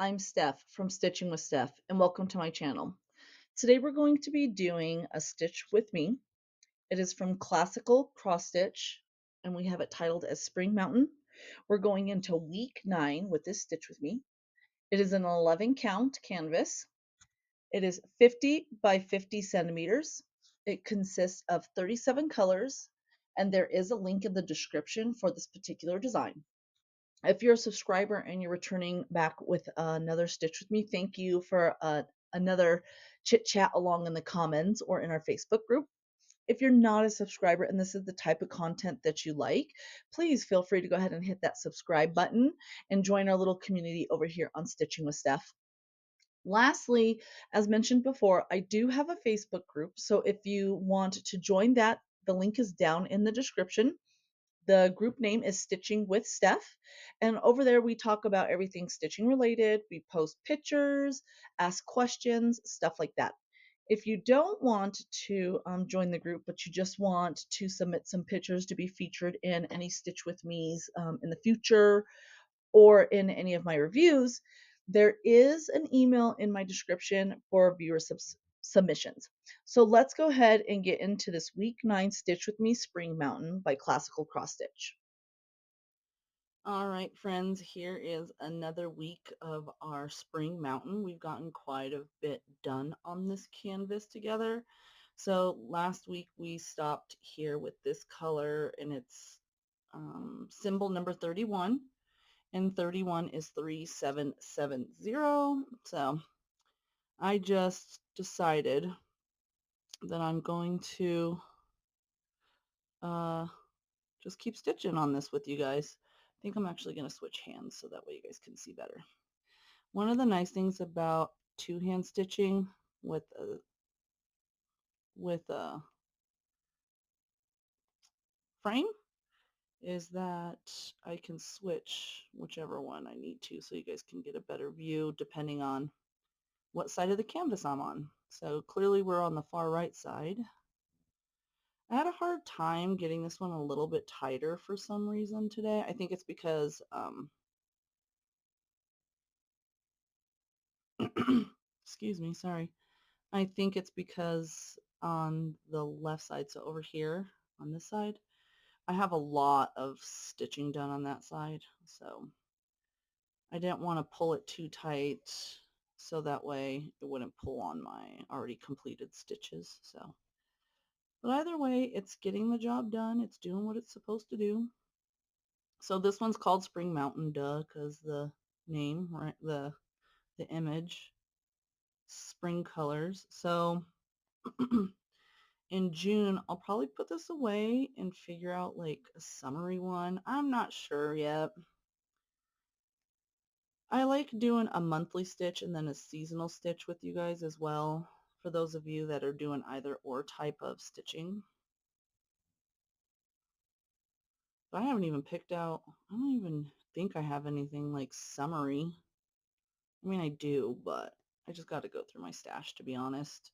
I'm Steph from Stitching with Steph, and welcome to my channel. Today we're going to be doing a stitch with me. It is from Classical Cross Stitch, and we have it titled as Spring Mountain. We're going into week 9 with this stitch with me. It is an 11 count canvas. It is 50 by 50 centimeters. It consists of 37 colors, and there is a link in the description for this particular design. If you're a subscriber and you're returning back with another stitch with me, thank you for another chit chat along in the comments or in our Facebook group. If you're not a subscriber and this is the type of content that you like, please feel free to go ahead and hit that subscribe button and join our little community over here on Stitching with Steph. Lastly, as mentioned before, I do have a Facebook group. So if you want to join that, the link is down in the description. The group name is Stitching with Steph. And over there, we talk about everything stitching related. We post pictures, ask questions, stuff like that. If you don't want to join the group, but you just want to submit some pictures to be featured in any Stitch with Me's in the future or in any of my reviews, there is an email in my description for viewer submissions. So let's go ahead and get into this week 9 Stitch with Me Spring Mountain by Classical Cross Stitch. All right, friends, here is another week of our Spring Mountain. We've gotten quite a bit done on this canvas together. So last week we stopped here with this color, and it's symbol number 31, and 31 is 3770. So I just decided that I'm going to just keep stitching on this with you guys. I think I'm actually going to switch hands so that way you guys can see better. One of the nice things about two-hand stitching with a frame is that I can switch whichever one I need to, so you guys can get a better view depending on what side of the canvas I'm on. So clearly we're on the far right side. I had a hard time getting this one a little bit tighter for some reason today. I think it's because excuse me, sorry. I think it's because on the left side, so over here on this side, I have a lot of stitching done on that side, so I didn't want to pull it too tight so that way it wouldn't pull on my already completed stitches. So, but either way, it's getting the job done. It's doing what it's supposed to do. So this one's called Spring Mountain, duh, because the name, right, the image, spring colors. So in June, I'll probably put this away and figure out like a summery one. I'm not sure yet. I like doing a monthly stitch and then a seasonal stitch with you guys as well, for those of you that are doing either or type of stitching. But I haven't even picked out, I don't even think I have anything like summery. I mean, I do, but I just got to go through my stash, to be honest.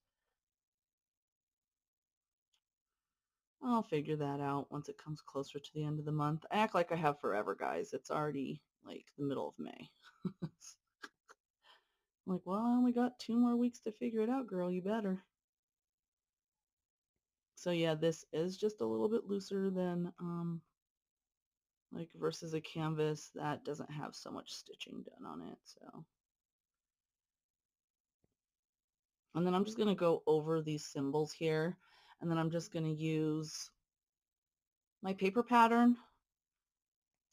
I'll figure that out once it comes closer to the end of the month. I act like I have forever, guys. It's already like the middle of May. I'm like, well, I only got 2 more weeks to figure it out, girl. You better. So yeah, this is just a little bit looser than like versus a canvas that doesn't have so much stitching done on it. So, and then I'm just going to go over these symbols here, and then I'm just going to use my paper pattern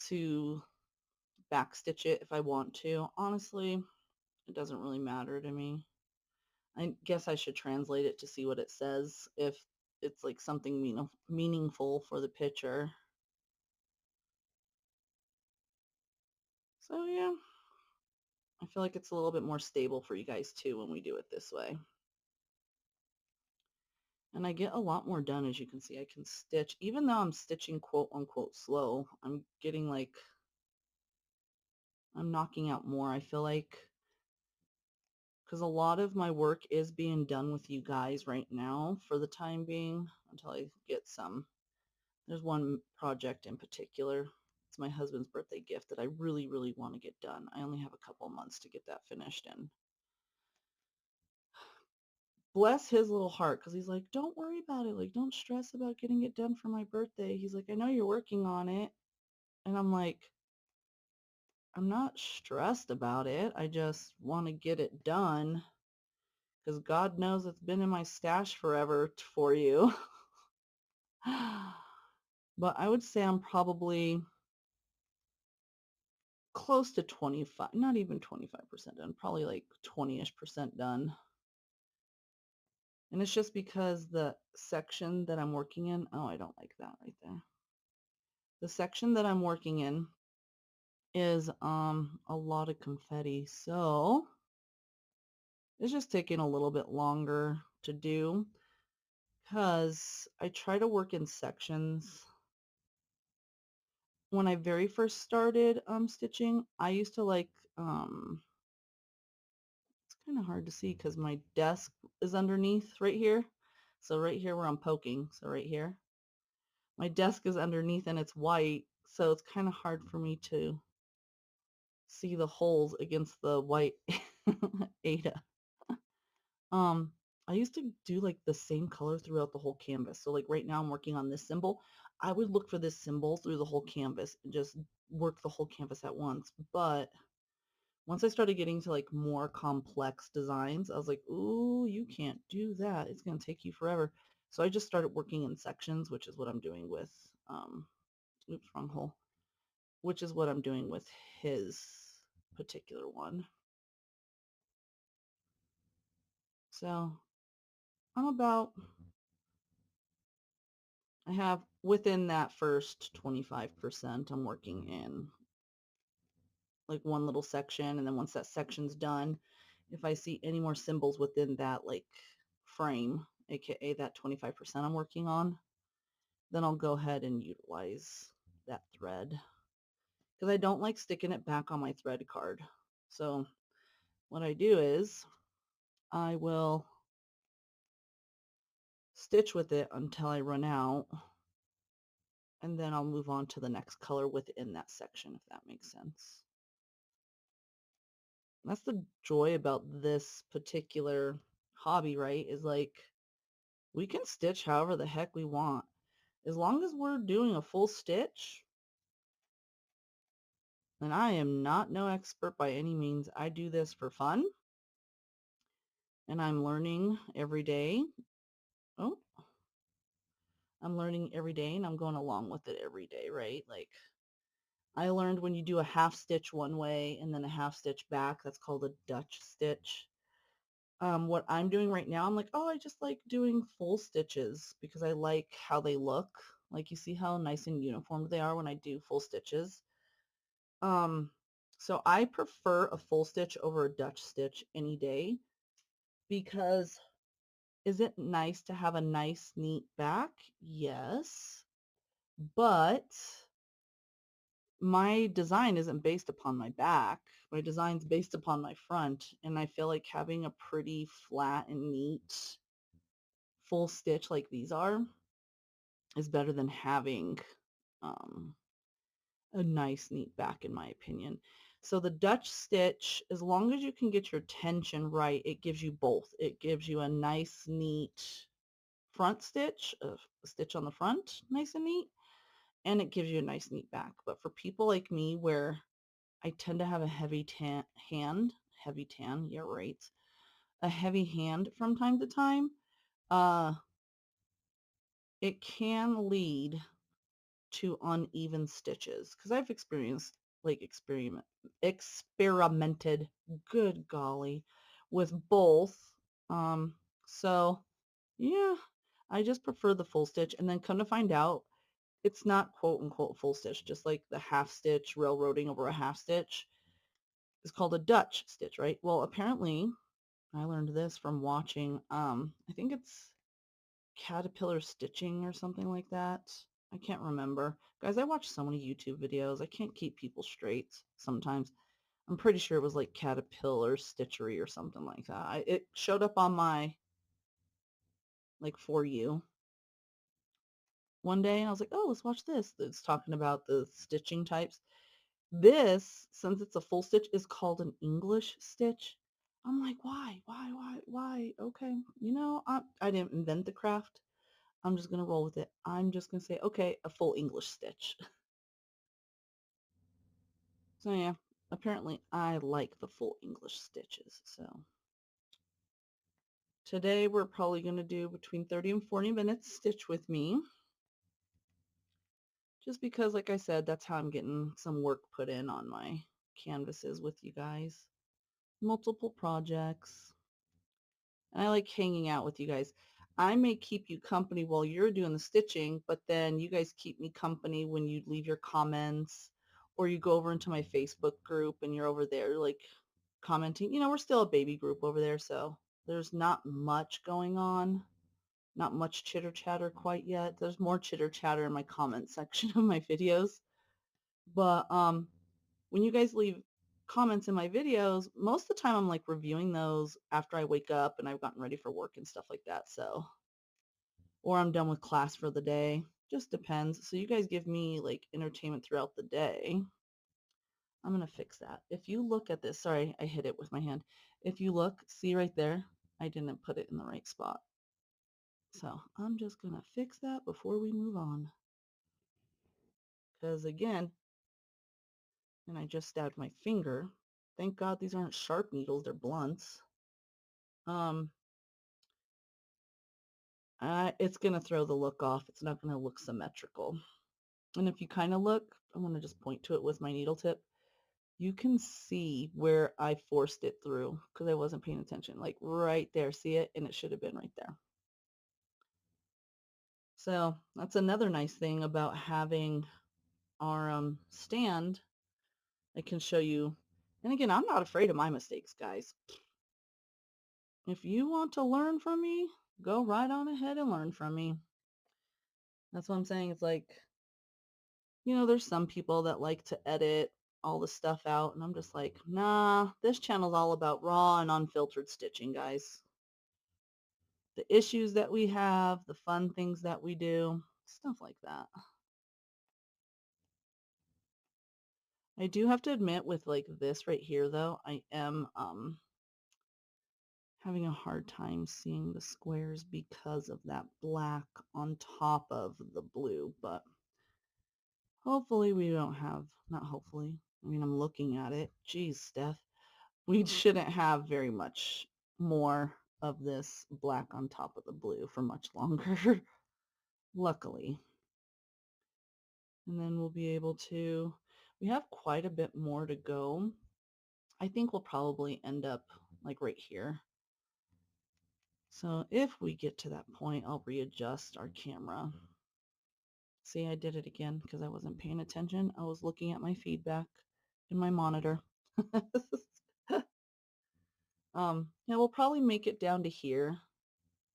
to back stitch it if I want to. Honestly, it doesn't really matter to me. I guess I should translate it to see what it says if it's like something meaningful for the picture. So yeah, I feel like it's a little bit more stable for you guys too when we do it this way. And I get a lot more done, as you can see. I can stitch, even though I'm stitching quote unquote slow, I'm getting like, I'm knocking out more, I feel like, because a lot of my work is being done with you guys right now for the time being until I get some. There's one project in particular It's my husband's birthday gift that I really, really want to get done. I only have a couple months to get that finished, and bless his little heart, because he's like, don't worry about it. Like, don't stress about getting it done for my birthday. He's like, I know you're working on it. And I'm like, I'm not stressed about it. I just want to get it done because God knows it's been in my stash forever for you. But I would say I'm probably close to 25, not even 25% done, probably like 20-ish% done. And it's just because the section that I'm working in, oh, I don't like that right there. The section that I'm working in is a lot of confetti, so it's just taking a little bit longer to do because I try to work in sections. When I very first started stitching, I used to like it's kind of hard to see because my desk is underneath right here. So right here where I'm poking, so right here. My desk is underneath and it's white, so it's kind of hard for me to see the holes against the white Ada. Um, I used to do like the same color throughout the whole canvas. So like right now I'm working on this symbol. I would look for this symbol through the whole canvas and just work the whole canvas at once. But once I started getting to like more complex designs, I was like, ooh, you can't do that. It's going to take you forever. So I just started working in sections, which is what I'm doing with, oops, wrong hole, which is what I'm doing with his particular one. So I have within that first 25%, I'm working in like one little section. And then once that section's done, if I see any more symbols within that like frame, aka that 25% I'm working on, then I'll go ahead and utilize that thread because I don't like sticking it back on my thread card. So what I do is I will stitch with it until I run out, and then I'll move on to the next color within that section, if that makes sense. That's the joy about this particular hobby, right? Is like we can stitch however the heck we want. As long as we're doing a full stitch, and I am not no expert by any means. I do this for fun, and I'm learning every day. Oh, I'm learning every day, and I'm going along with it every day, right? Like I learned when you do a half stitch one way and then a half stitch back, that's called a Dutch stitch. What I'm doing right now, I'm like, oh, I just like doing full stitches because I like how they look. Like you see how nice and uniform they are when I do full stitches. So I prefer a full stitch over a Dutch stitch any day because is it nice to have a nice, neat back? Yes, but my design isn't based upon my back. My design's based upon my front, and I feel like having a pretty flat and neat full stitch like these are is better than having um, a nice, neat back, in my opinion. So the Dutch stitch, as long as you can get your tension right, it gives you both. It gives you a nice, neat front stitch, a stitch on the front, nice and neat, and it gives you a nice, neat back. But for people like me where I tend to have a heavy hand, yeah, right, a heavy hand from time to time, uh, it can lead to uneven stitches because I've experienced like experimented, good golly, with both. So yeah, I just prefer the full stitch, and then come to find out it's not quote unquote full stitch, just like the half stitch railroading over a half stitch is called a Dutch stitch, right? Well, apparently I learned this from watching I think it's caterpillar stitching or something like that. I can't remember. Guys, I watch so many YouTube videos. I can't keep people straight sometimes. I'm pretty sure it was like caterpillar stitchery or something like that. It showed up on my like For You. one day and I was like, oh, let's watch this. It's talking about the stitching types. This, since it's a full stitch, is called an English stitch. I'm like, why? Why? Okay, I didn't invent the craft. I'm just going to roll with it. I'm just going to say, okay, a full English stitch. So yeah, apparently I like the full English stitches. So today we're probably going to do between 30 and 40 minutes stitch with me. Just because, like I said, that's how I'm getting some work put in on my canvases with you guys. Multiple projects. And I like hanging out with you guys. I may keep you company while you're doing the stitching, but then you guys keep me company when you leave your comments or you go over into my Facebook group and you're over there like commenting. We're still a baby group over there, so there's not much going on. Not much chitter chatter quite yet. There's more chitter chatter in my comment section of my videos. But when you guys leave comments in my videos, most of the time I'm like reviewing those after I wake up and I've gotten ready for work and stuff like that. So, or I'm done with class for the day. Just depends. So you guys give me like entertainment throughout the day. I'm going to fix that. If you look at this, sorry, I hit it with my hand. If you look, see right there, I didn't put it in the right spot. So I'm just going to fix that before we move on. Because again, and I just stabbed my finger. Thank God these aren't sharp needles, they're blunts. It's going to throw the look off. It's not going to look symmetrical. And if you kind of look, I'm going to just point to it with my needle tip. You can see where I forced it through because I wasn't paying attention. Like right there, see it? And it should have been right there. So that's another nice thing about having our stand. I can show you. And again, I'm not afraid of my mistakes, guys. If you want to learn from me, go right on ahead and learn from me. That's what I'm saying. It's like, there's some people that like to edit all the stuff out, and I'm just like, nah, this channel's all about raw and unfiltered stitching, guys. The issues that we have, the fun things that we do, stuff like that. I do have to admit with like this right here, though, I am having a hard time seeing the squares because of that black on top of the blue, but hopefully we don't have, not hopefully, I mean, I'm looking at it. Geez, Steph, we shouldn't have very much more of this black on top of the blue for much longer, luckily. And then we'll be able to, we have quite a bit more to go. I think we'll probably end up like right here. So if we get to that point, I'll readjust our camera. See, I did it again because I wasn't paying attention. I was looking at my feedback in my monitor. Yeah, we'll probably make it down to here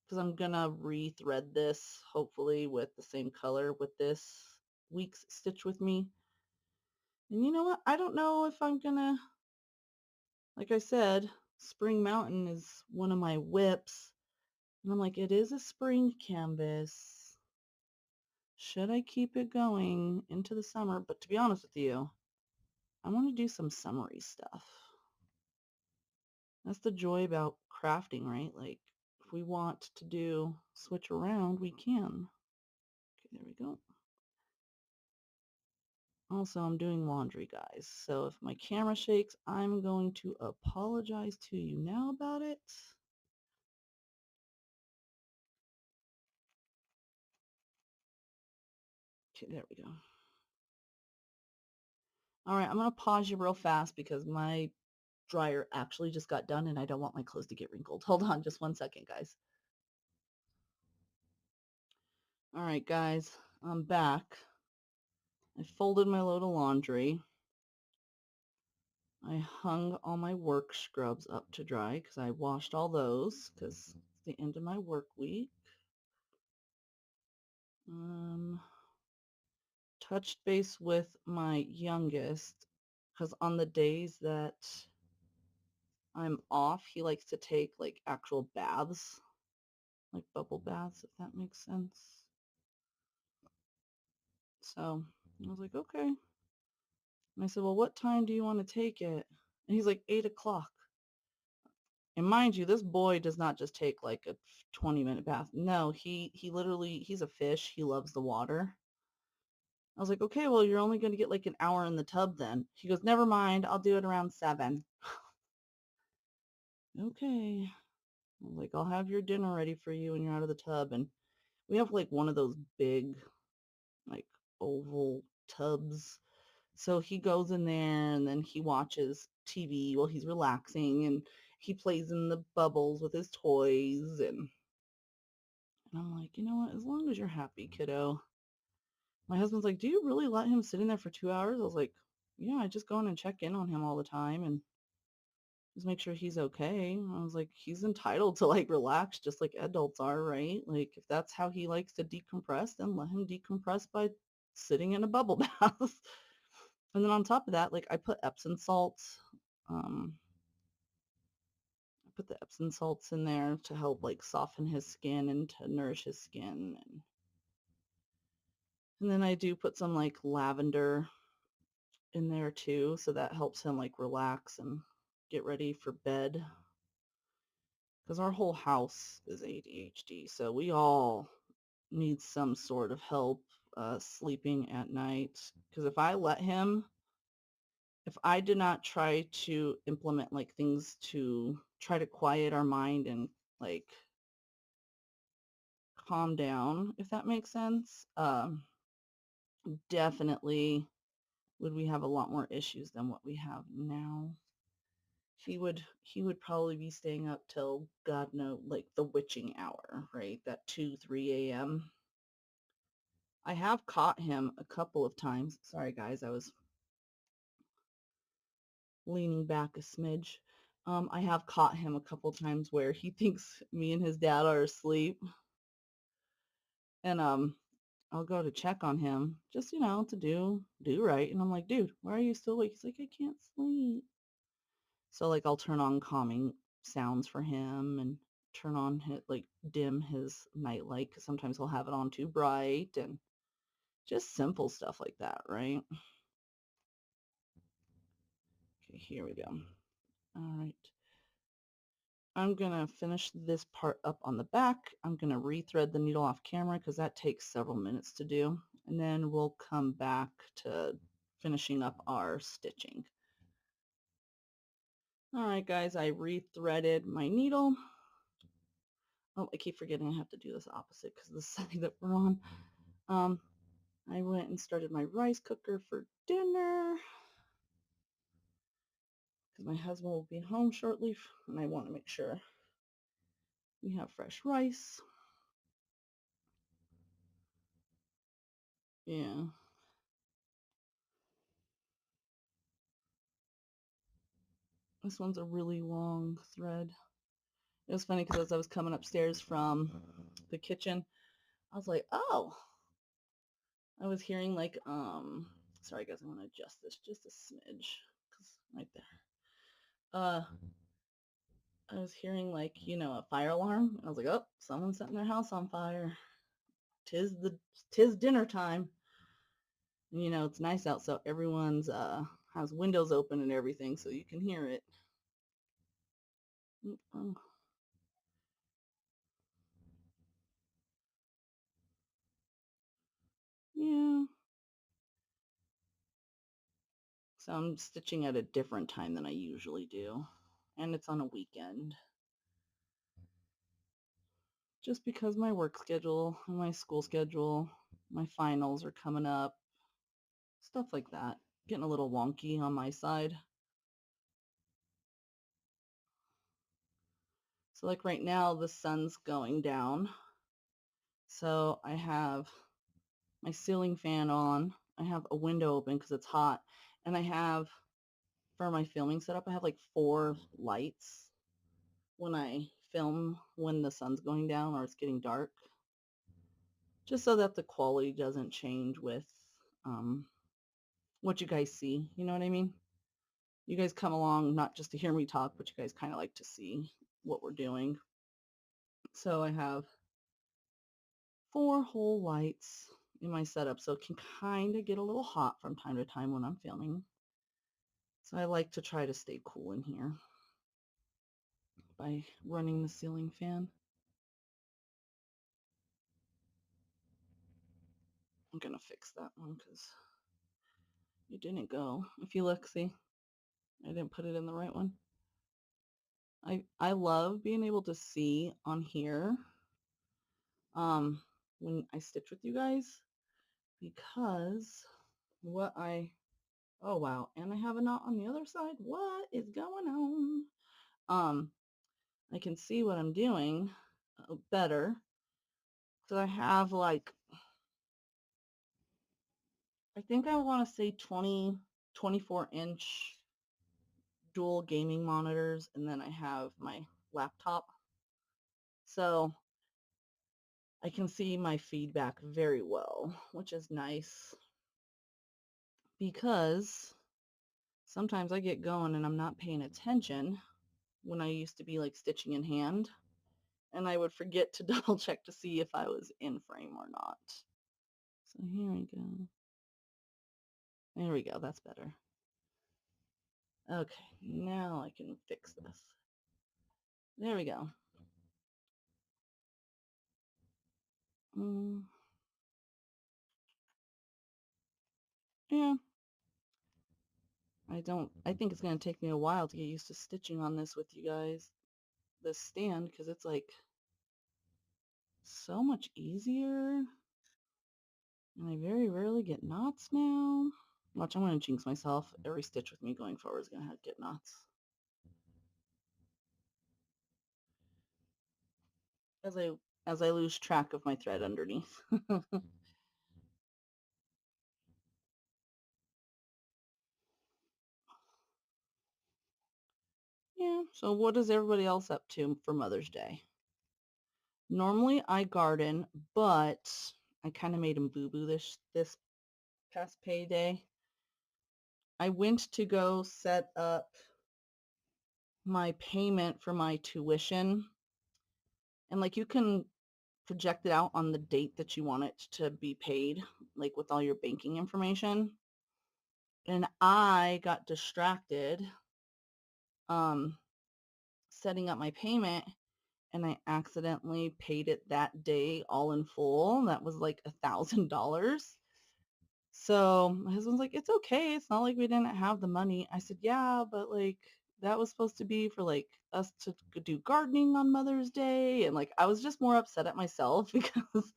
because I'm gonna rethread this hopefully with the same color with this week's Stitch With Me. And you know what? I don't know if I'm gonna, like I said, Spring Mountain is one of my whips. And I'm like, it is a spring canvas. Should I keep it going into the summer? But to be honest with you, I want to do some summery stuff. That's the joy about crafting, right? Like, if we want to switch around, we can. Okay, there we go. Also, I'm doing laundry, guys. So if my camera shakes, I'm going to apologize to you now about it. Okay, there we go. All right, I'm going to pause you real fast because my dryer actually just got done and I don't want my clothes to get wrinkled. Hold on just one second, guys. All right, guys, I'm back. I folded my load of laundry. I hung all my work scrubs up to dry because I washed all those because it's the end of my work week. Touched base with my youngest because on the days that I'm off, he likes to take like actual baths, like bubble baths, if that makes sense. So I was like, okay. And I said, well, what time do you want to take it? And he's like, 8 o'clock. And mind you, this boy does not just take like a 20-minute bath. No, he literally, he's a fish. He loves the water. I was like, okay, well, you're only going to get like an hour in the tub then. He goes, never mind. I'll do it around 7. Okay. I was like, I'll have your dinner ready for you when you're out of the tub. And we have like one of those big, like oval tubs. So he goes in there and then he watches TV while he's relaxing and he plays in the bubbles with his toys. And I'm like, you know what? As long as you're happy, kiddo. My husband's like, do you really let him sit in there for 2 hours? I was like, yeah, I just go in and check in on him all the time and just make sure he's okay. I was like, he's entitled to like relax just like adults are, right? Like if that's how he likes to decompress, then let him decompress by sitting in a bubble bath. And then on top of that, like I put Epsom salts. Um, I put the Epsom salts in there to help like soften his skin and to nourish his skin. And then I do put some like lavender in there too, so that helps him like relax and get ready for bed. Because our whole house is ADHD, so we all need some sort of help sleeping at night. Because if I did not try to implement like things to try to quiet our mind and like calm down, if that makes sense, definitely would we have a lot more issues than what we have now. He would probably be staying up till God knows, like the witching hour, right? That 2, 3 a.m. I have caught him a couple of times. Sorry, guys, I was leaning back a smidge. I have caught him a couple times where he thinks me and his dad are asleep, and I'll go to check on him, just to do right. And I'm like, dude, why are you still awake? He's like, I can't sleep. So like I'll turn on calming sounds for him and turn on like dim his nightlight because sometimes he'll have it on too bright and just simple stuff like that, right? Okay, here we go. All right. I'm gonna finish this part up on the back. I'm gonna rethread the needle off camera because that takes several minutes to do. And then we'll come back to finishing up our stitching. All right, guys, I rethreaded my needle. Oh, I keep forgetting I have to do this opposite because of the side that we're on. I went and started my rice cooker for dinner because my husband will be home shortly and I want to make sure we have fresh rice. Yeah. This one's a really long thread. It was funny because as I was coming upstairs from the kitchen, I was like, oh, I was hearing like, sorry guys, I'm going to adjust this just a smidge because right there. I was hearing like, a fire alarm. I was like, oh, someone's setting their house on fire. Tis dinner time. And, it's nice out, so everyone's has windows open and everything, so you can hear it. Oh. Yeah. So I'm stitching at a different time than I usually do, and it's on a weekend. Just because my work schedule and my school schedule, my finals are coming up, stuff like that. Getting a little wonky on my side. So like right now, the sun's going down. So I have my ceiling fan on. I have a window open because it's hot. And I have, for my filming setup, I have like 4 lights when I film when the sun's going down or it's getting dark. Just so that the quality doesn't change with what you guys see. You know what I mean? You guys come along not just to hear me talk, but you guys kind of like to see what we're doing. So I have 4 whole lights. in my setup, so it can kind of get a little hot from time to time when I'm filming. So I like to try to stay cool in here by running the ceiling fan. I'm gonna fix that one because it didn't go. If you look, see, I didn't put it in the right one. I love being able to see on here when I stitch with you guys, because oh wow, and I have a knot on the other side. What is going on? I can see what I'm doing better. So I have like, I think I want to say 24-inch dual gaming monitors, and then I have my laptop. So I can see my feedback very well, which is nice, because sometimes I get going and I'm not paying attention when I used to be like stitching in hand, and I would forget to double check to see if I was in frame or not. So here we go. There we go. That's better. Okay, now I can fix this. There we go. Yeah, I think it's going to take me a while to get used to stitching on this with you guys, this stand, because it's like so much easier, and I very rarely get knots now. Watch, I'm going to jinx myself. Every stitch with me going forward is going to have to get knots. As I lose track of my thread underneath. Yeah, so what is everybody else up to for Mother's Day? Normally I garden, but I kind of made him boo-boo this past payday. I went to go set up my payment for my tuition, and like you can project it out on the date that you want it to be paid, like with all your banking information. And I got distracted setting up my payment, and I accidentally paid it that day all in full. That was like $1,000. So my husband's like, it's okay. It's not like we didn't have the money. I said, yeah, but like that was supposed to be for like us to do gardening on Mother's Day. And like I was just more upset at myself because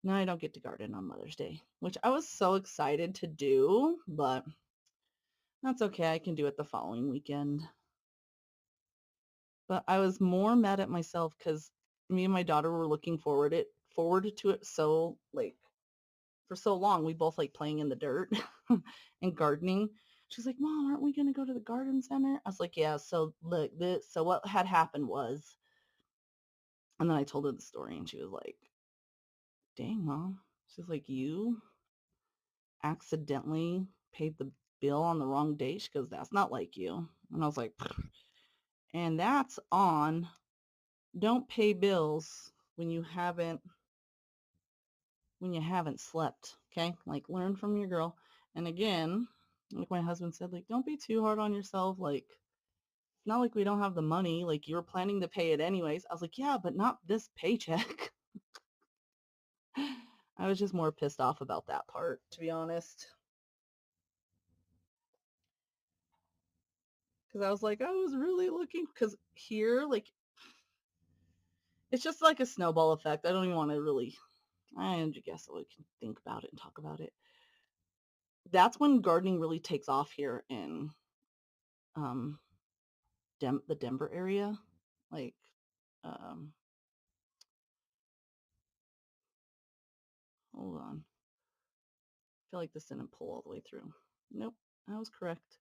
now I don't get to garden on Mother's Day, which I was so excited to do, but that's okay. I can do it the following weekend. But I was more mad at myself because me and my daughter were looking forward to it so like for so long. We both like playing in the dirt and gardening. She's like, Mom, aren't we going to go to the garden center? I was like, yeah. So look, so what had happened was, and then I told her the story, and she was like, dang, Mom. She's like, you accidentally paid the bill on the wrong date. She goes, that's not like you. And I was like, pfft. And that's on, don't pay bills when you haven't slept. Okay. Like learn from your girl. And again, like my husband said, like, don't be too hard on yourself. Like, it's not like we don't have the money. Like, you were planning to pay it anyways. I was like, yeah, but not this paycheck. I was just more pissed off about that part, to be honest. Because I was like, I was really looking, because here, like, it's just like a snowball effect. I don't even want to really, I guess we can think about it and talk about it. That's when gardening really takes off here in um, the Denver area. Like, hold on. I feel like this didn't pull all the way through. Nope, I was correct.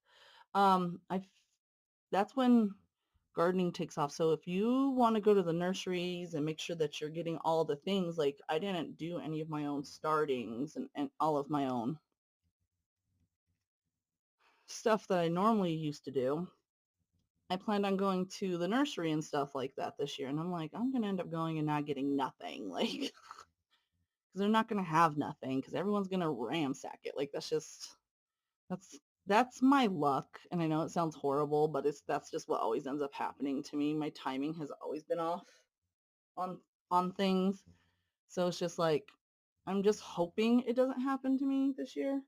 That's when gardening takes off. So if you want to go to the nurseries and make sure that you're getting all the things, like I didn't do any of my own startings and all of my own stuff that I normally used to do. I planned on going to the nursery and stuff like that this year. And I'm like, I'm going to end up going and not getting nothing. Like, because because they're not going to have nothing because everyone's going to ransack it. Like that's that's my luck. And I know it sounds horrible, but that's just what always ends up happening to me. My timing has always been off on things. So it's just like I'm just hoping it doesn't happen to me this year.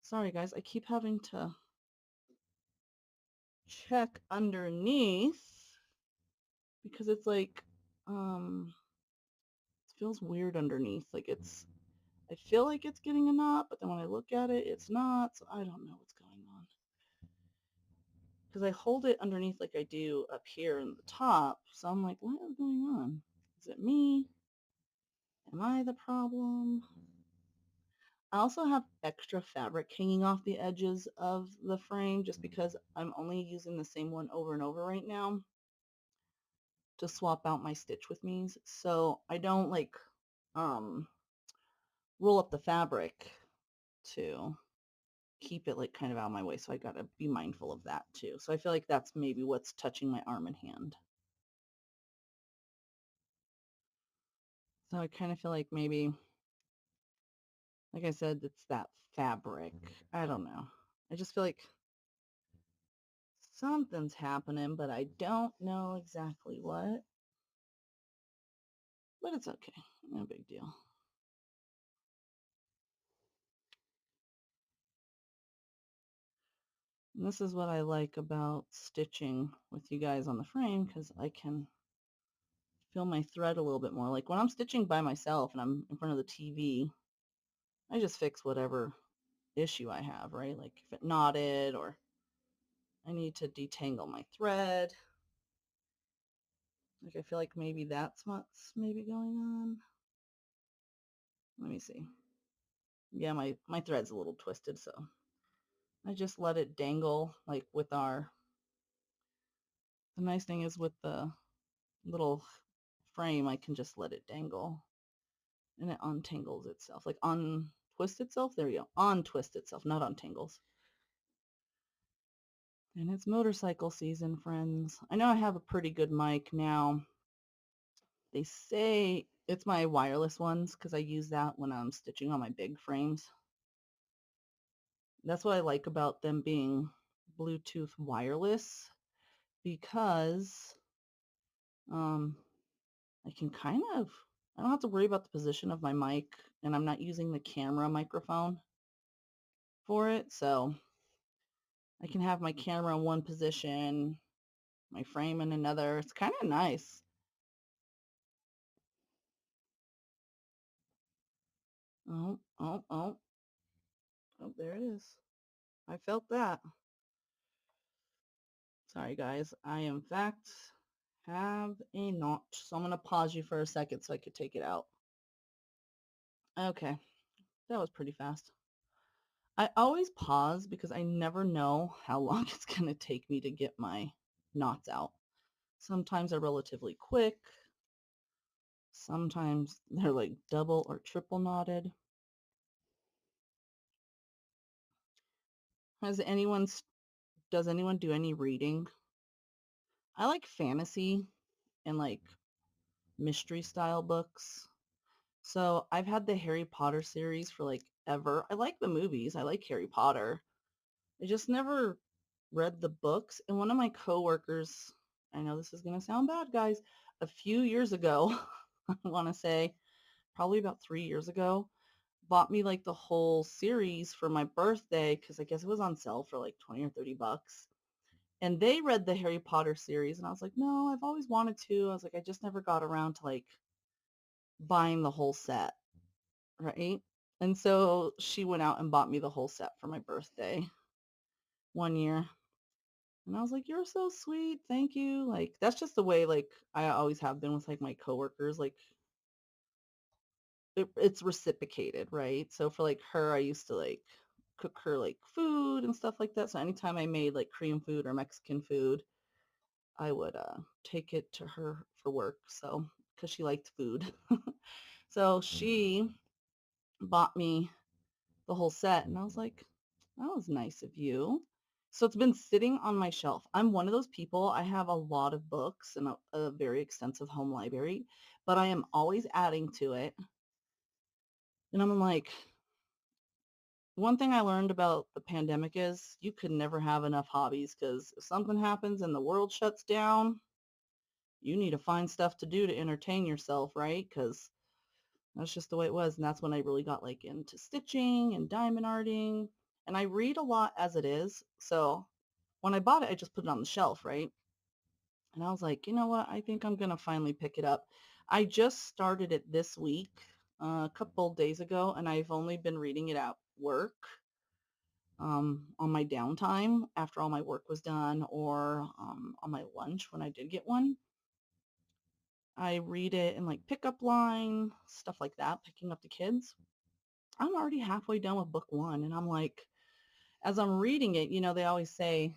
Sorry guys, I keep having to check underneath because it's like it feels weird underneath. Like I feel like it's getting a knot, but then when I look at it, it's not. So I don't know what's going on. Because I hold it underneath like I do up here in the top. So I'm like, what is going on? Is it me? Am I the problem? I also have extra fabric hanging off the edges of the frame just because I'm only using the same one over and over right now to swap out my stitch with me's. So I don't like roll up the fabric to keep it like kind of out of my way. So I got to be mindful of that too. So I feel like that's maybe what's touching my arm and hand. So I kind of feel like maybe, like I said, it's that fabric. I don't know. I just feel like something's happening, but I don't know exactly what. But it's okay. No big deal. And this is what I like about stitching with you guys on the frame because I can feel my thread a little bit more. Like when I'm stitching by myself and I'm in front of the TV, I just fix whatever issue I have, right? Like if it knotted or I need to detangle my thread. Like I feel like maybe that's what's maybe going on. Let me see. Yeah, my thread's a little twisted, so I just let it dangle like with the nice thing is with the little frame, I can just let it dangle and it untangles itself. Like untwist itself. There we go. Untwist itself, not untangles. And it's motorcycle season, friends. I know I have a pretty good mic now. They say it's my wireless ones because I use that when I'm stitching on my big frames. That's what I like about them being Bluetooth wireless because I can I don't have to worry about the position of my mic and I'm not using the camera microphone for it. So I can have my camera in one position, my frame in another. It's kind of nice. Oh, oh, oh. Oh, there it is. I felt that. Sorry, guys. I, in fact, have a knot. So I'm going to pause you for a second so I could take it out. Okay. That was pretty fast. I always pause because I never know how long it's going to take me to get my knots out. Sometimes they're relatively quick. Sometimes they're like double or triple knotted. Does anyone do any reading? I like fantasy and like mystery style books. So I've had the Harry Potter series for like ever. I like the movies. I like Harry Potter. I just never read the books. And one of my coworkers, I know this is going to sound bad, guys, a few years ago, I want to say probably about 3 years ago, bought me like the whole series for my birthday because I guess it was on sale for like 20 or 30 bucks. And they read the Harry Potter series and I was like, no, I've always wanted to. I was like, I just never got around to like buying the whole set, right? And so she went out and bought me the whole set for my birthday one year. And I was like, you're so sweet. Thank you. Like, that's just the way, like, I always have been with, like, my coworkers. Like, it's reciprocated, right? So for, like, her, I used to, like, cook her, like, food and stuff like that. So anytime I made, like, Korean food or Mexican food, I would take it to her for work. So, because she liked food. So she bought me the whole set. And I was like, that was nice of you. So it's been sitting on my shelf. I'm one of those people. I have a lot of books and a very extensive home library, but I am always adding to it. And I'm like, one thing I learned about the pandemic is you could never have enough hobbies because if something happens and the world shuts down, you need to find stuff to do to entertain yourself, right? Because that's just the way it was. And that's when I really got like into stitching and diamond arting. And I read a lot as it is. So when I bought it, I just put it on the shelf, right? And I was like, you know what? I think I'm going to finally pick it up. I just started it this week, a couple days ago, and I've only been reading it at work, on my downtime after all my work was done, or on my lunch when I did get one. I read it in like pickup line, stuff like that, picking up the kids. I'm already halfway done with book one, and I'm like, as I'm reading it, they always say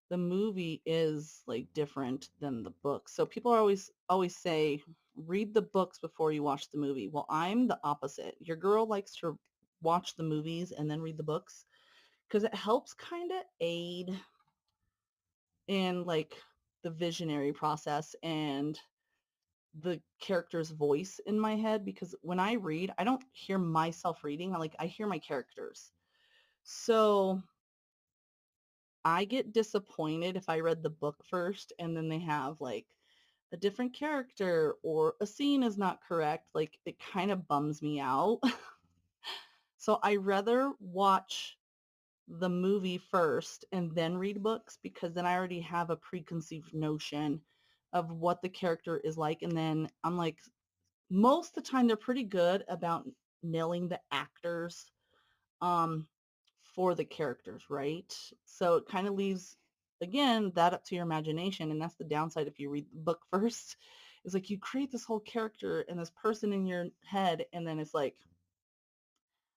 the movie is like different than the book. So people are always say read the books before you watch the movie. Well, I'm the opposite. Your girl likes to watch the movies and then read the books because it helps kind of aid in like the visionary process and the character's voice in my head, because when I read, I don't hear myself reading. I hear my characters. So I get disappointed if I read the book first and then they have like a different character or a scene is not correct. Like it kind of bums me out. So I rather watch the movie first and then read books because then I already have a preconceived notion of what the character is like. And then I'm like, most of the time they're pretty good about nailing the actors um, for the characters, right? So it kind of leaves, again, that up to your imagination. And that's the downside if you read the book first. It's like you create this whole character and this person in your head, and then it's like,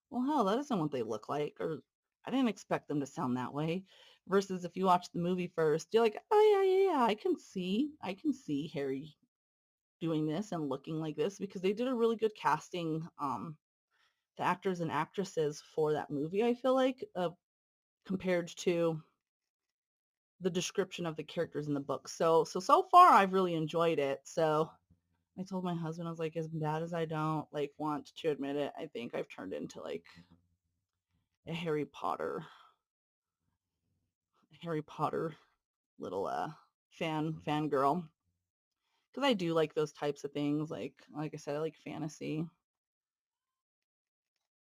well, hell, that isn't what they look like, or I didn't expect them to sound that way. Versus if you watch the movie first, you're like, oh yeah, yeah, yeah, I can see Harry doing this and looking like this because they did a really good casting, the actors and actresses for that movie, I feel like, compared to the description of the characters in the book. So far I've really enjoyed it. So I told my husband, I was like, as bad as I don't like want to admit it, I think I've turned into like a Harry Potter little fangirl. Because I do like those types of things. Like I said, I like fantasy.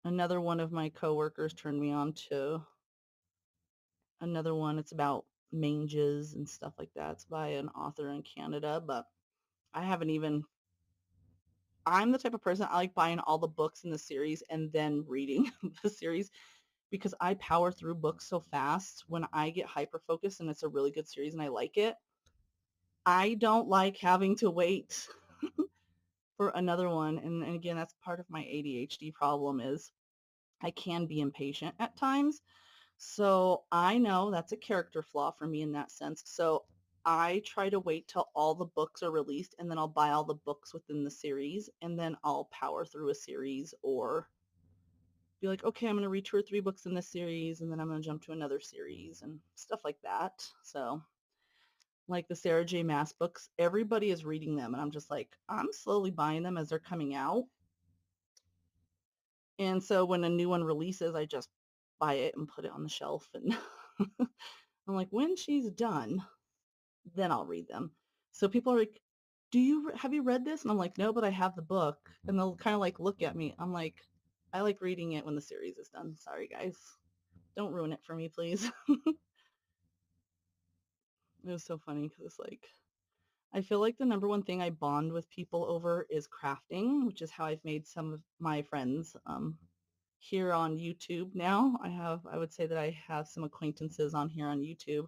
Another one of my coworkers turned me on to another one. It's about manges and stuff like that. It's by an author in Canada, but I haven't even. I'm the type of person I like buying all the books in the series and then reading the series because I power through books so fast when I get hyper focused and it's a really good series and I like it. I don't like having to wait for another one. And again, that's part of my ADHD problem is I can be impatient at times. So I know that's a character flaw for me in that sense. So I try to wait till all the books are released and then I'll buy all the books within the series and then I'll power through a series or be like, okay, I'm going to read 2 or 3 books in this series and then I'm going to jump to another series and stuff like that. So like the Sarah J. Maas books, everybody is reading them and I'm just like, I'm slowly buying them as they're coming out. And so when a new one releases, I just buy it and put it on the shelf and I'm like, when she's done, then I'll read them. So people are like, have you read this? And I'm like, no, but I have the book. And they'll kind of like look at me. I'm like, I like reading it when the series is done. Sorry, guys. Don't ruin it for me, please. It was so funny because it's like, I feel like the number one thing I bond with people over is crafting, which is how I've made some of my friends here on YouTube now. I would say that I have some acquaintances on here on YouTube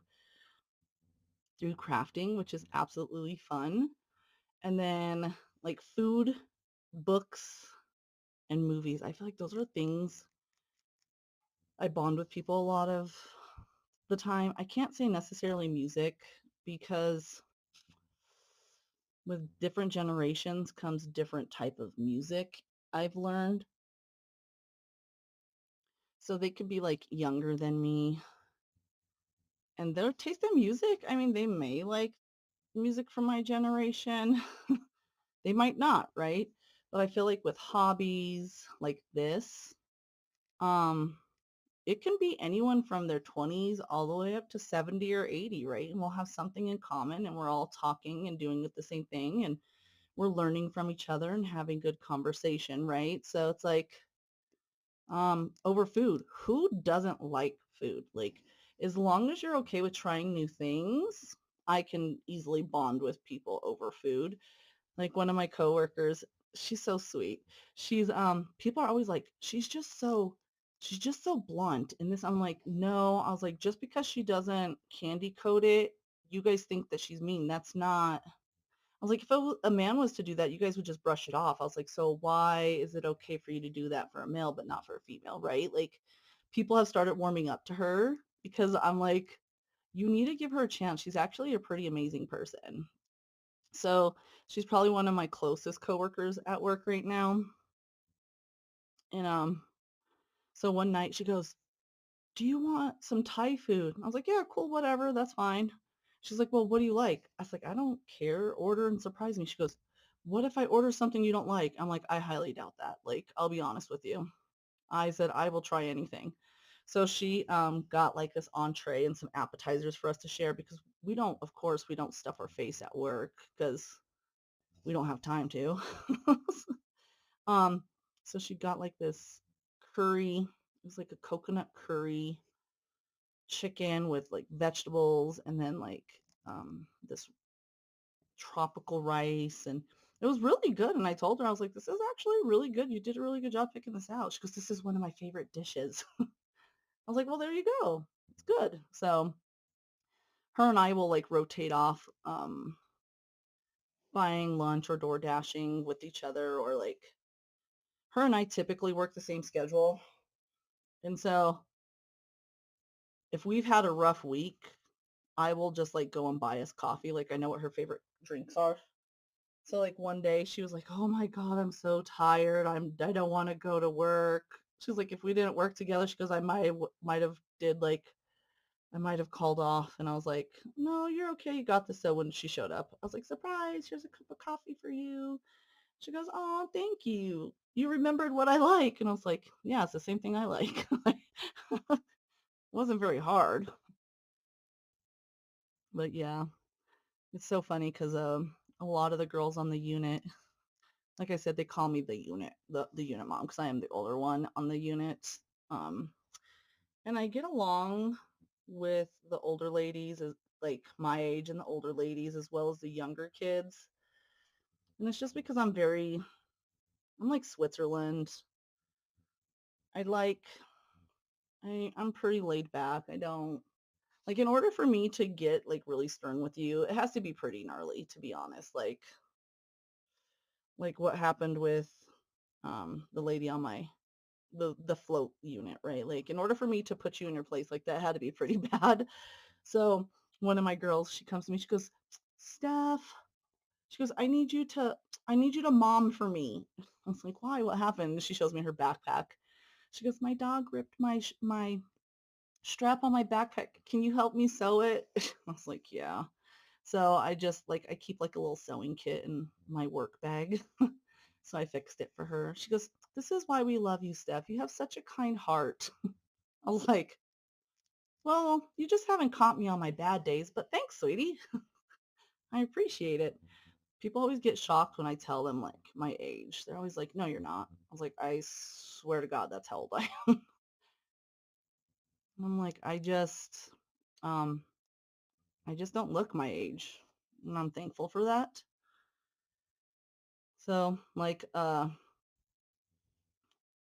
through crafting, which is absolutely fun. And then like food, books, and movies. I feel like those are things I bond with people a lot of the time. I can't say necessarily music because with different generations comes different type of music, I've learned. So they could be like younger than me and their taste in music, I mean, they may like music from my generation. They might not, right? But I feel like with hobbies like this, um, it can be anyone from their 20s all the way up to 70 or 80, right? And we'll have something in common and we're all talking and doing the same thing and we're learning from each other and having good conversation, right? So it's like over food. Who doesn't like food? Like as long as you're okay with trying new things, I can easily bond with people over food. Like one of my coworkers, she's so sweet. People are always like, she's just so blunt. And this I'm like, no, I was like, just because she doesn't candy coat it, you guys think that she's mean. That's not I was like, if a man was to do that, you guys would just brush it off. I was like, so why is it okay for you to do that for a male, but not for a female, right? Like people have started warming up to her because I'm like, you need to give her a chance. She's actually a pretty amazing person. So she's probably one of my closest coworkers at work right now. And so one night she goes, "Do you want some Thai food?" I was like, "Yeah, cool, whatever, that's fine." She's like, "Well, what do you like?" I was like, "I don't care. Order and surprise me." She goes, "What if I order something you don't like?" I'm like, "I highly doubt that. Like, I'll be honest with you." I said, "I will try anything." So she got like this entree and some appetizers for us to share because of course, we don't stuff our face at work because we don't have time to. Um, so she got like this curry. It was like a coconut curry chicken with like vegetables and then like this tropical rice and it was really good. And I told her, I was like, this is actually really good. You did a really good job picking this out. She goes, this is one of my favorite dishes. I was like, well, there you go. It's good. So her and I will like rotate off buying lunch or door dashing with each other or like her and I typically work the same schedule. And so if we've had a rough week, I will just like go and buy us coffee. Like I know what her favorite drinks are. So like one day she was like, "Oh my God, I'm so tired. I don't want to go to work." She was like, "If we didn't work together," she goes, might have did like I might have called off." And I was like, "No, you're okay. You got this." So when she showed up, I was like, "Surprise, here's a cup of coffee for you." She goes, "Oh, thank you. You remembered what I like." And I was like, "Yeah, it's the same thing I like." It wasn't very hard, but yeah, it's so funny because a lot of the girls on the unit, like I said, they call me the unit, the unit mom, because I am the older one on the unit. Um, and I get along with the older ladies, like my age and the older ladies, as well as the younger kids. And it's just because I'm like Switzerland. I like, I'm pretty laid back. I don't, like, in order for me to get like really stern with you, it has to be pretty gnarly, to be honest. Like what happened with the lady on the float unit, right? Like in order for me to put you in your place, like that had to be pretty bad. So one of my girls, she comes to me, she goes, "Steph," she goes, I need you to mom for me." I was like, "Why? What happened?" She shows me her backpack. She goes, "My dog ripped my strap on my backpack. Can you help me sew it?" I was like, "Yeah." So I just like I keep like a little sewing kit in my work bag. So I fixed it for her. She goes, "This is why we love you, Steph. You have such a kind heart." I was like, "Well, you just haven't caught me on my bad days, but thanks, sweetie. I appreciate it." People always get shocked when I tell them like my age. They're always like, "No, you're not." I was like, "I swear to God, that's how old I am." And I'm like, um, I just don't look my age. And I'm thankful for that. So like,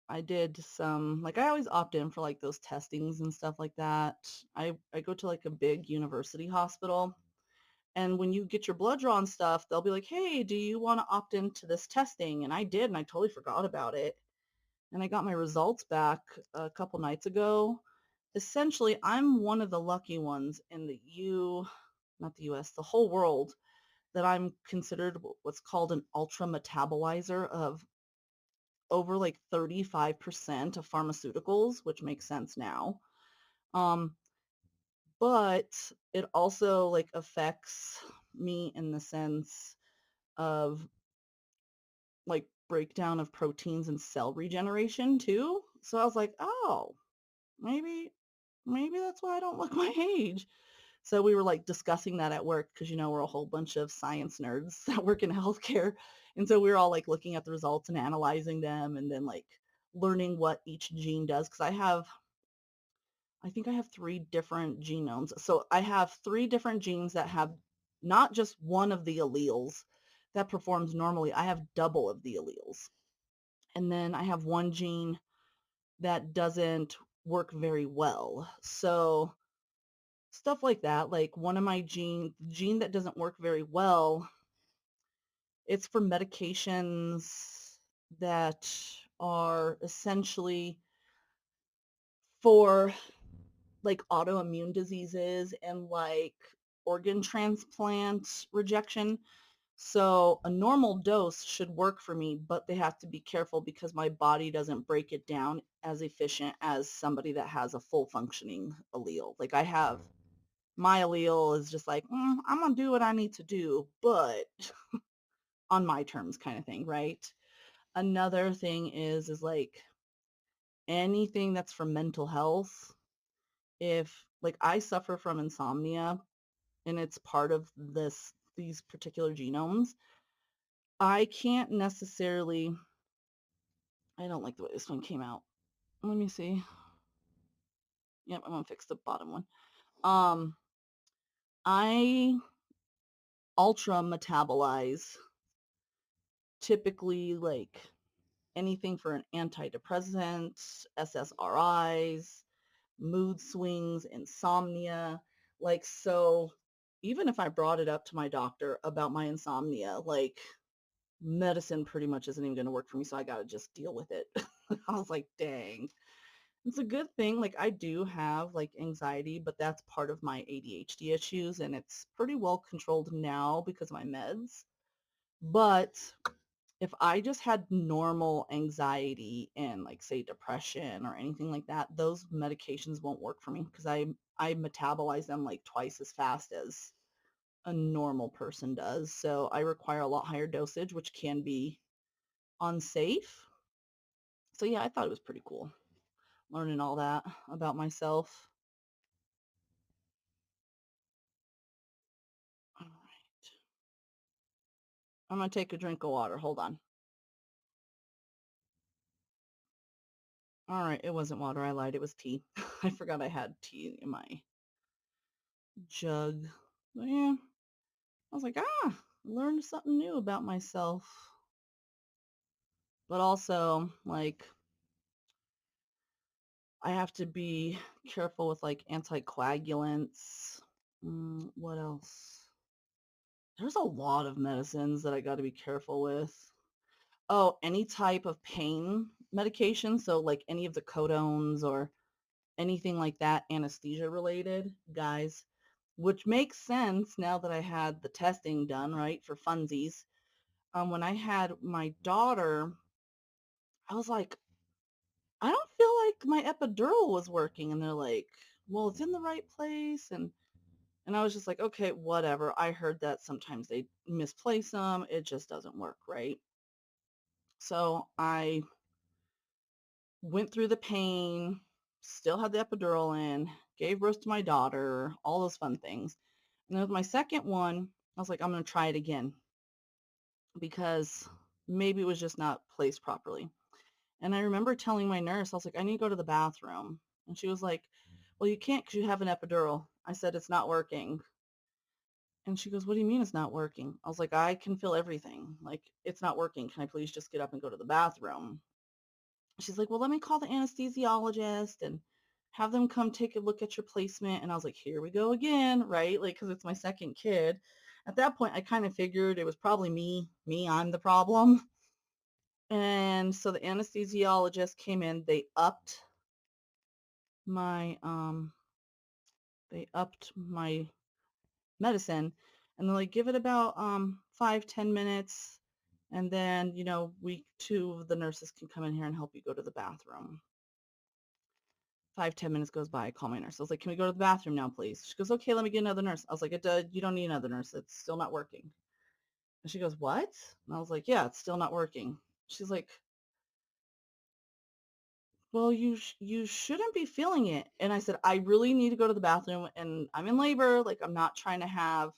I did some like I always opt in for like those testings and stuff like that. I go to like a big university hospital. And when you get your blood drawn stuff, they'll be like, "Hey, do you want to opt into this testing?" And I did, and I totally forgot about it. And I got my results back a couple nights ago. Essentially, I'm one of the lucky ones in not the US, the whole world, that I'm considered what's called an ultra metabolizer of over like 35% of pharmaceuticals, which makes sense now. Um, but it also like affects me in the sense of like breakdown of proteins and cell regeneration too. So I was like, oh, maybe that's why I don't look my age. So we were like discussing that at work because we're a whole bunch of science nerds that work in healthcare. And so we were all like looking at the results and analyzing them and then like learning what each gene does. Because I think I have 3 different genomes. So I have 3 different genes that have not just one of the alleles that performs normally. I have double of the alleles. And then I have one gene that doesn't work very well. So stuff like that, like one of my gene that doesn't work very well, it's for medications that are essentially for like autoimmune diseases and like organ transplant rejection. So a normal dose should work for me, but they have to be careful because my body doesn't break it down as efficient as somebody that has a full functioning allele. Like I have my allele is just like, I'm gonna do what I need to do, but on my terms kind of thing, right? Another thing is like anything that's for mental health. If like I suffer from insomnia and it's part of these particular genomes, I can't necessarily I don't like the way this one came out. Let me see. Yep, I'm gonna fix the bottom one. I ultra metabolize typically like anything for an antidepressant, SSRIs, mood swings, insomnia. Like, so even if I brought it up to my doctor about my insomnia, like medicine pretty much isn't even going to work for me. So I got to just deal with it. I was like, dang. It's a good thing. Like I do have like anxiety, but that's part of my ADHD issues and it's pretty well controlled now because of my meds. But if I just had normal anxiety and like say depression or anything like that, those medications won't work for me because I metabolize them like twice as fast as a normal person does. So I require a lot higher dosage, which can be unsafe. So yeah, I thought it was pretty cool learning all that about myself. All right. I'm gonna take a drink of water. Hold on. All right, it wasn't water. I lied. It was tea. I forgot I had tea in my jug. But yeah, I was like, learned something new about myself. But also, like, I have to be careful with like anticoagulants. What else? There's a lot of medicines that I got to be careful with. Oh, any type of pain medication. So, like any of the codones or anything like that, anesthesia related, guys, which makes sense now that I had the testing done, right, for funsies. When I had my daughter, I was like, I don't feel like my epidural was working. And they're like, well, it's in the right place. And I was just like, okay, whatever. I heard that sometimes they misplace them. It just doesn't work, right? So I went through the pain, still had the epidural in, gave birth to my daughter, all those fun things. And then with my second one, I was like, I'm going to try it again because maybe it was just not placed properly. And I remember telling my nurse, I was like, I need to go to the bathroom. And she was like, well, you can't because you have an epidural. I said, it's not working. And she goes, what do you mean it's not working? I was like, I can feel everything. Like, it's not working. Can I please just get up and go to the bathroom? She's like, well, let me call the anesthesiologist and have them come take a look at your placement. And I was like, here we go again, right? Like, because it's my second kid. At that point, I kind of figured it was probably me, I'm the problem. And so the anesthesiologist came in, my they upped my medicine and they're like, give it about 5-10 minutes and then we two of the nurses can come in here and help you go to the bathroom. 5-10 minutes goes by. I call my nurse. I was like, can we go to the bathroom now, please? She goes, okay, let me get another nurse. I was like, you don't need another nurse. It's still not working. And she goes, what? And I was like, yeah, it's still not working. She's like, "Well, you shouldn't be feeling it." And I said, "I really need to go to the bathroom and I'm in labor. Like I'm not trying to have,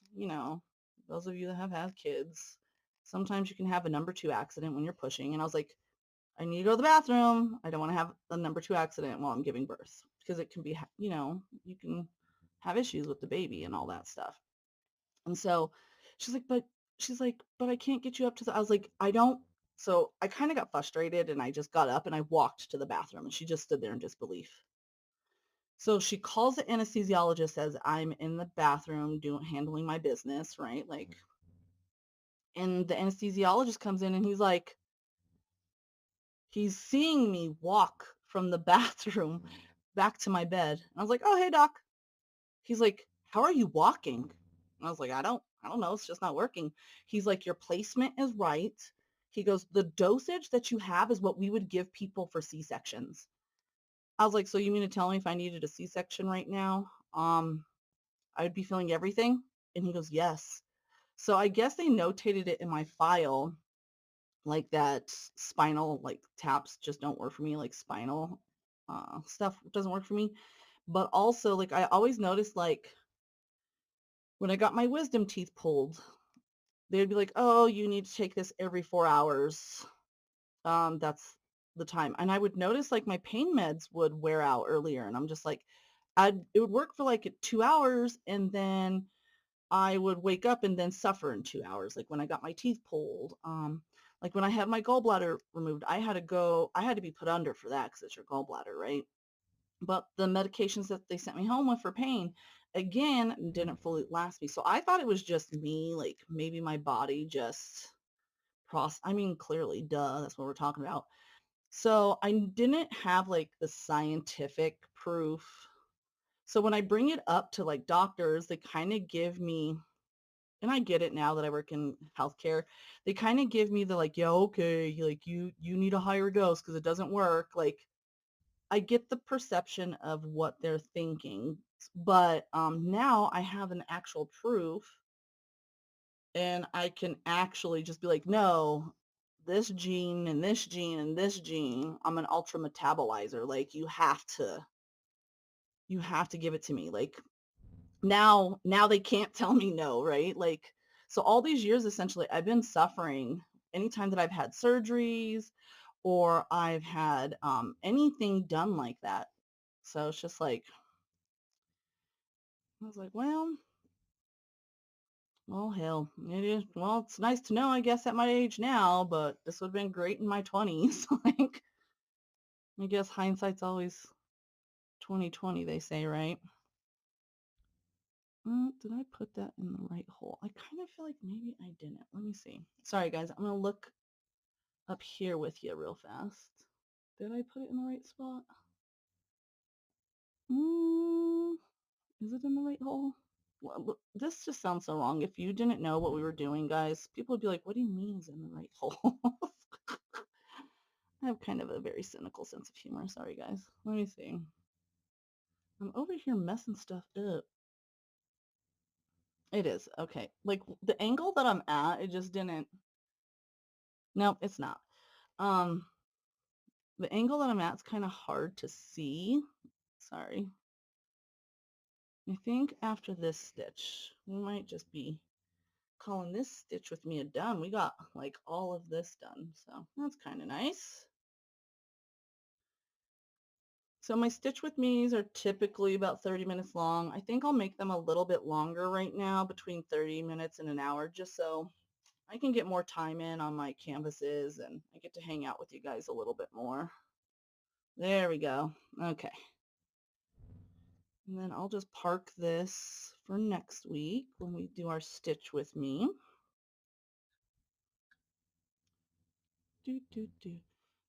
those of you that have had kids, sometimes you can have a number two accident when you're pushing." And I was like, "I need to go to the bathroom. I don't want to have a number two accident while I'm giving birth because it can be, you can have issues with the baby and all that stuff." And so she's like, "But I can't get you up to the." I was like, "I don't." So I kind of got frustrated and I just got up and I walked to the bathroom and she just stood there in disbelief. So she calls the anesthesiologist as I'm in the bathroom doing handling my business, right? Like, and the anesthesiologist comes in and he's seeing me walk from the bathroom back to my bed. And I was like, "Oh, hey, doc." He's like, "How are you walking?" And I was like, I don't know. It's just not working." He's like, "Your placement is right." He goes, "The dosage that you have is what we would give people for C-sections." I was like, "So you mean to tell me if I needed a C-section right now, I would be feeling everything?" And he goes, "Yes." So I guess they notated it in my file like that spinal like taps just don't work for me, like spinal stuff doesn't work for me. But also like I always noticed like when I got my wisdom teeth pulled, they'd be like, "Oh, you need to take this every 4 hours." That's the time. And I would notice like my pain meds would wear out earlier. And I'm just like, it would work for like 2 hours and then I would wake up and then suffer in 2 hours. Like when I got my teeth pulled, like when I had my gallbladder removed, I had to be put under for that because it's your gallbladder, right? But the medications that they sent me home with for pain, again, didn't fully last me. So I thought it was just me, like maybe my body just I mean, clearly, duh, that's what we're talking about. So I didn't have like the scientific proof. So when I bring it up to like doctors, they kind of give me, and I get it now that I work in healthcare, they kind of give me the like, "Yeah, okay, like you need a higher dose because it doesn't work." Like I get the perception of what they're thinking, but now I have an actual proof and I can actually just be like, "No, this gene and this gene and this gene, I'm an ultra metabolizer. Like you have to give it to me." Like now they can't tell me no, right? Like so all these years essentially I've been suffering anytime that I've had surgeries or I've had anything done like that. So it's just like I was like, well, hell, it is. Well, it's nice to know, I guess, at my age now, but this would have been great in my 20s. Like, I guess hindsight's always 2020, they say, right? Did I put that in the right hole? I kind of feel like maybe I didn't. Let me see. Sorry, guys. I'm gonna look up here with you real fast. Did I put it in the right spot? Mm, is it in the right hole? Well, this just sounds so wrong. If you didn't know what we were doing, guys, people would be like, "What do you mean is in the right hole?" I have kind of a very cynical sense of humor. Sorry, guys. Let me see. I'm over here messing stuff up. It is. Okay. Like the angle that I'm at, it just didn't. No, it's not. Um, the angle that I'm at is kind of hard to see. Sorry. I think after this stitch, we might just be calling this stitch with me a done. We got like all of this done. So that's kind of nice. So my stitch with me's are typically about 30 minutes long. I think I'll make them a little bit longer right now, between 30 minutes and an hour, just so I can get more time in on my canvases and I get to hang out with you guys a little bit more. There we go. Okay. And then I'll just park this for next week when we do our stitch with me. Do, do, do.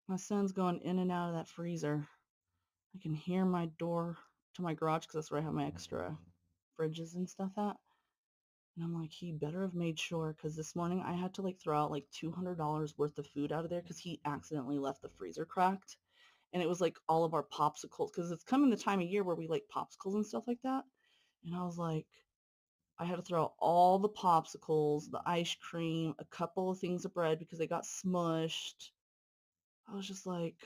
My son's going in and out of that freezer. I can hear my door to my garage because that's where I have my extra fridges and stuff at. And I'm like, he better have made sure because this morning I had to like throw out like $200 worth of food out of there because he accidentally left the freezer cracked. And it was like all of our popsicles because it's coming the time of year where we like popsicles and stuff like that. And I was like, I had to throw out all the popsicles, the ice cream, a couple of things of bread because they got smushed. I was just like,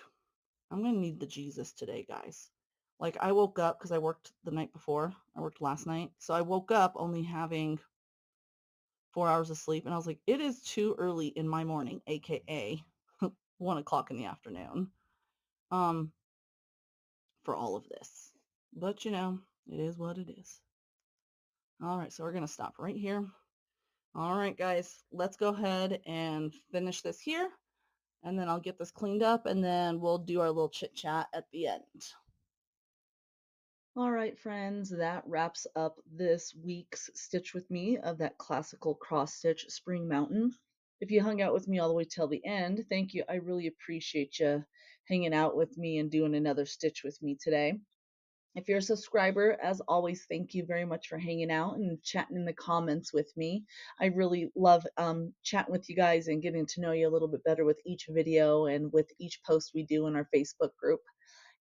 I'm gonna need the Jesus today, guys. Like, I woke up because I worked the night before. I worked last night. So I woke up only having 4 hours of sleep, and I was like, it is too early in my morning, aka 1 o'clock in the afternoon, um, for all of this. But it is what it is. All right, so we're gonna stop right here. All right, guys, let's go ahead and finish this here, and then I'll get this cleaned up, and then we'll do our little chit chat at the end. All right, friends, that wraps up this week's Stitch with Me of that classical cross stitch Spring Mountain. If you hung out with me all the way till the end, thank you. I really appreciate you hanging out with me and doing another stitch with me today. If you're a subscriber, as always, thank you very much for hanging out and chatting in the comments with me. I really love chatting with you guys and getting to know you a little bit better with each video and with each post we do in our Facebook group.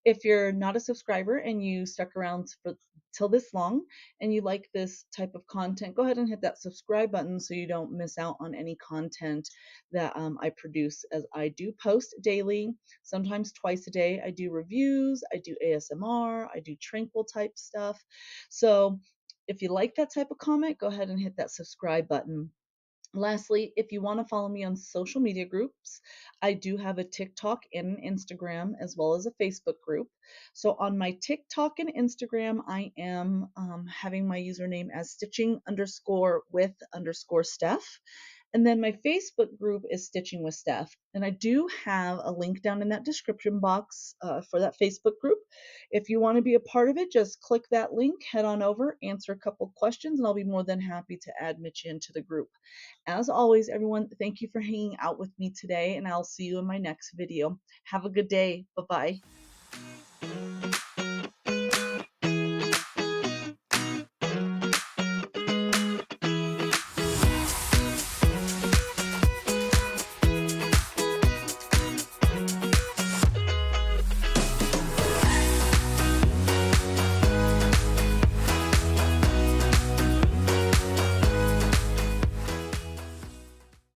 If you're not a subscriber and you stuck around for till this long and you like this type of content, go ahead and hit that subscribe button so you don't miss out on any content that I produce, as I do post daily, sometimes twice a day. I do reviews, I do ASMR, I do tranquil type stuff. So if you like that type of comment, go ahead and hit that subscribe button. Lastly, if you want to follow me on social media groups, I do have a TikTok and an Instagram as well as a Facebook group. So on my TikTok and Instagram, I am having my username as stitching_with_Steph. And then my Facebook group is Stitching with Steph. And I do have a link down in that description box for that Facebook group. If you want to be a part of it, just click that link, head on over, answer a couple questions, and I'll be more than happy to admit you into the group. As always, everyone, thank you for hanging out with me today, and I'll see you in my next video. Have a good day. Bye bye.